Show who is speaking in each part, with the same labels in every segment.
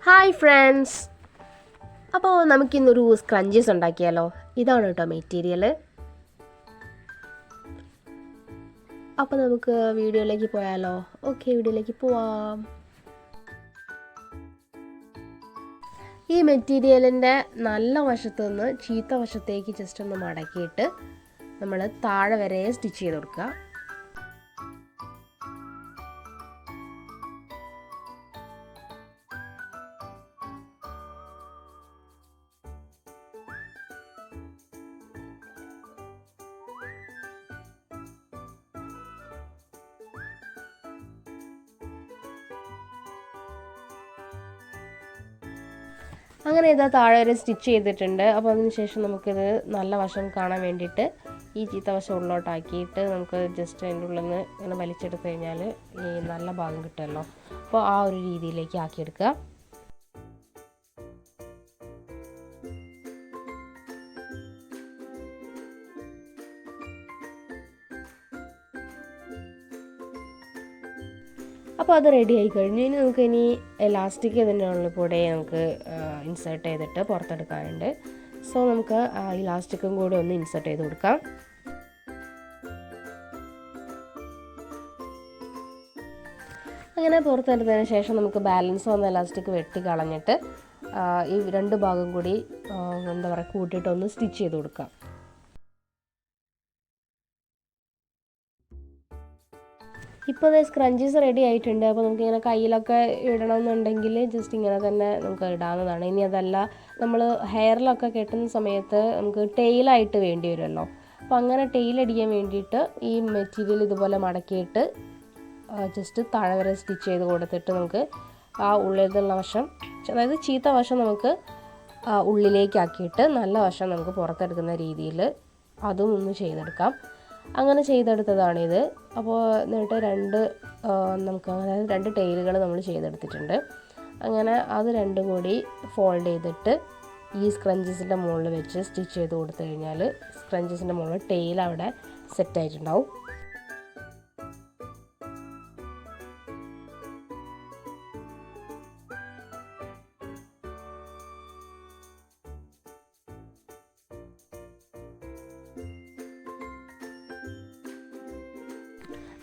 Speaker 1: Hi friends, അപ്പോൾ നമുക്കിന്നൊരു scrunchies ഉണ്ടാക്കിയാലോ. ഇതാണ് കേട്ടോ മെറ്റീരിയൽ. അപ്പോൾ നമുക്ക് വീഡിയോയിലേക്ക് പോയാലോ. ഓക്കെ, വീഡിയോയിലേക്ക് പോവാം. ഈ മെറ്റീരിയലിൻ്റെ നല്ല വശത്തു നിന്ന് ചീത്ത വശത്തേക്ക് ജസ്റ്റ് ഒന്ന് മടക്കിയിട്ട് നമ്മൾ താഴെ വരെ സ്റ്റിച്ച് ചെയ്ത് കൊടുക്കുക. അങ്ങനെ ഇതാ താഴെ വരെ സ്റ്റിച്ച് ചെയ്തിട്ടുണ്ട്. അപ്പോൾ അതിന് ശേഷം നമുക്കിത് നല്ല വശം കാണാൻ വേണ്ടിയിട്ട് ഈ ചീത്ത വശം ഉള്ളോട്ടാക്കിയിട്ട് നമുക്ക് ജസ്റ്റ് അതിൻ്റെ ഉള്ളിൽ നിന്ന് ഇങ്ങനെ വലിച്ചെടുത്ത് കഴിഞ്ഞാൽ ഈ നല്ല ഭാഗം കിട്ടുമല്ലോ. അപ്പോൾ ആ ഒരു രീതിയിലേക്ക് ആക്കിയെടുക്കുക. അപ്പോൾ അത് റെഡി ആയി കഴിഞ്ഞു. ഇനി നമുക്ക് എലാസ്റ്റിക് ഇതിനുള്ള കൂടെ നമുക്ക് ഇൻസേർട്ട് ചെയ്തിട്ട് പുറത്തെടുക്കാനുണ്ട്. സോ നമുക്ക് ഇലാസ്റ്റിക്കും കൂടെ ഒന്ന് ഇൻസേർട്ട് ചെയ്ത് കൊടുക്കാം. അങ്ങനെ പുറത്തെടുത്തതിന് ശേഷം നമുക്ക് ബാലൻസ് വന്ന എലാസ്റ്റിക് വെട്ടി കളഞ്ഞിട്ട് ഈ രണ്ട് ഭാഗം കൂടി എന്താ പറയുക കൂട്ടിയിട്ടൊന്ന് സ്റ്റിച്ച് ചെയ്ത് കൊടുക്കാം. ഇപ്പോൾ സ്ക്രഞ്ചീസ് റെഡി ആയിട്ടുണ്ട്. അപ്പോൾ നമുക്കിങ്ങനെ കയ്യിലൊക്കെ ഇടണമെന്നുണ്ടെങ്കിൽ ജസ്റ്റ് ഇങ്ങനെ തന്നെ നമുക്ക് ഇടാവുന്നതാണ്. ഇനി അതല്ല, നമ്മൾ ഹെയറിലൊക്കെ കെട്ടുന്ന സമയത്ത് നമുക്ക് ടെയിലായിട്ട് വേണ്ടി വരുമല്ലോ. അപ്പോൾ അങ്ങനെ ടെയിലടിക്കാൻ വേണ്ടിയിട്ട് ഈ മെറ്റീരിയൽ ഇതുപോലെ മടക്കിയിട്ട് ജസ്റ്റ് താഴെ വരെ സ്റ്റിച്ച് ചെയ്ത് കൊടുത്തിട്ട് നമുക്ക് ആ ഉള്ളിലുള്ള വശം, അതായത് ചീത്ത വശം നമുക്ക് ഉള്ളിലേക്കാക്കിയിട്ട് നല്ല വശം നമുക്ക് പുറത്തെടുക്കുന്ന രീതിയിൽ അതും ഒന്ന് ചെയ്തെടുക്കാം. അങ്ങനെ ചെയ്തെടുത്തതാണിത്. അപ്പോൾ എന്നിട്ട് അതായത് രണ്ട് ടെയിലുകൾ നമ്മൾ ചെയ്തെടുത്തിട്ടുണ്ട്. അങ്ങനെ അത് രണ്ടും കൂടി ഫോൾഡ് ചെയ്തിട്ട് ഈ സ്ക്രഞ്ചസിൻ്റെ മുകളിൽ വെച്ച് സ്റ്റിച്ച് ചെയ്ത് കൊടുത്തു കഴിഞ്ഞാൽ സ്ക്രഞ്ചസിൻ്റെ മുകളിൽ ടെയിൽ അവിടെ സെറ്റായിട്ടുണ്ടാവും.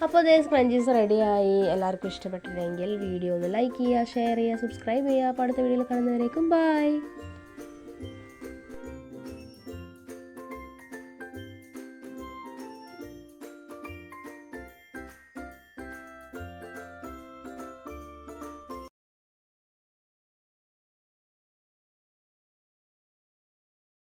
Speaker 1: അപ്പോൾ സ്ക്രഞ്ചീസ് റെഡിയായി. എല്ലാവർക്കും ഇഷ്ടപ്പെട്ടിട്ടുണ്ടെങ്കിൽ വീഡിയോ ഒന്ന് ലൈക്ക് ചെയ്യുക, ഷെയർ ചെയ്യുക, സബ്സ്ക്രൈബ് ചെയ്യുക. അപ്പോൾ അടുത്ത വീഡിയോയിൽ കാണുന്നവരേക്കും ബൈ.